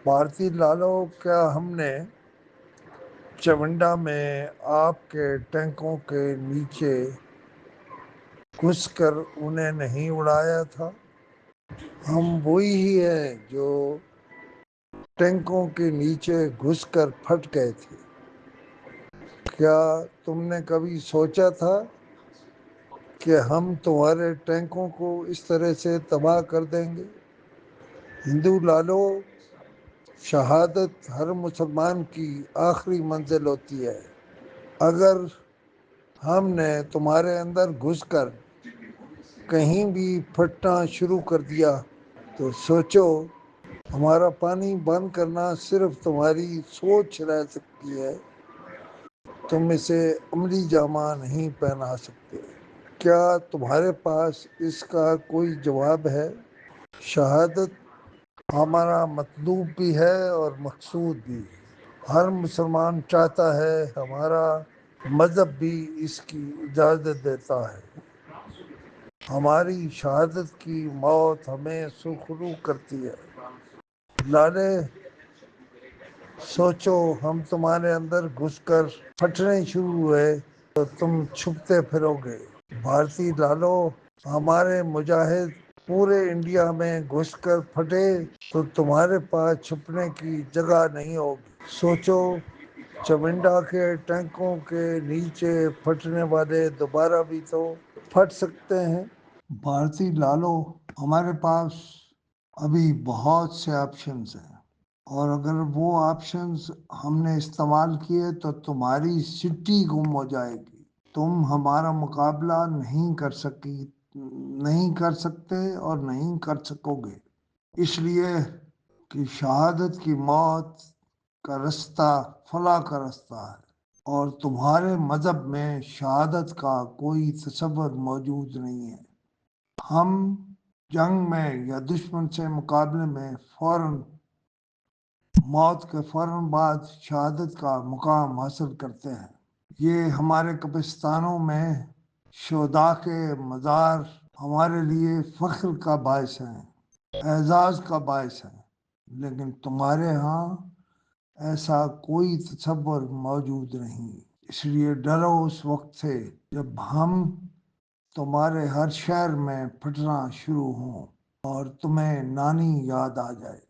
بھارتی لالو، کیا ہم نے چونڈا میں آپ کے ٹینکوں کے نیچے گھس کر انہیں نہیں اڑایا تھا؟ ہم وہی ہی ہیں جو ٹینکوں کے نیچے گھس کر پھٹ گئے تھے۔ کیا تم نے کبھی سوچا تھا کہ ہم تمہارے ٹینکوں کو اس طرح سے تباہ کر دیں گے؟ ہندو لالو، شہادت ہر مسلمان کی آخری منزل ہوتی ہے۔ اگر ہم نے تمہارے اندر گھس کر کہیں بھی پھٹنا شروع کر دیا تو سوچو، ہمارا پانی بند کرنا صرف تمہاری سوچ رہ سکتی ہے، تم اسے عملی جامہ نہیں پہنا سکتے۔ کیا تمہارے پاس اس کا کوئی جواب ہے؟ شہادت ہمارا مطلوب بھی ہے اور مقصود بھی۔ ہر مسلمان چاہتا ہے، ہمارا مذہب بھی اس کی اجازت دیتا ہے۔ ہماری شہادت کی موت ہمیں سرخرو کرتی ہے۔ لالے، سوچو، ہم تمہارے اندر گھس کر پھٹنے شروع ہوئے تو تم چھپتے پھرو گے۔ بھارتی لالو، ہمارے مجاہد پورے انڈیا میں گھس کر پھٹے تو تمہارے پاس چھپنے کی جگہ نہیں ہوگی۔ سوچو، چونڈا کے ٹینکوں کے نیچے پھٹنے والے دوبارہ بھی تو پھٹ سکتے ہیں۔ بھارتی لالو، ہمارے پاس ابھی بہت سے آپشنز ہیں، اور اگر وہ آپشنز ہم نے استعمال کیے تو تمہاری سٹی گم ہو جائے گی۔ تم ہمارا مقابلہ نہیں کر سکتے اور نہیں کر سکو گے، اس لیے کہ شہادت کی موت کا رستہ فلاح کا رستہ ہے، اور تمہارے مذہب میں شہادت کا کوئی تصور موجود نہیں ہے۔ ہم جنگ میں یا دشمن سے مقابلے میں موت کے فوراً بعد شہادت کا مقام حاصل کرتے ہیں۔ یہ ہمارے قبرستانوں میں شہداء کے مزار ہمارے لیے فخر کا باعث ہیں، اعزاز کا باعث ہیں، لیکن تمہارے ہاں ایسا کوئی تصور موجود نہیں۔ اس لیے ڈرو اس وقت سے جب ہم تمہارے ہر شہر میں پھٹنا شروع ہوں اور تمہیں نانی یاد آ جائے۔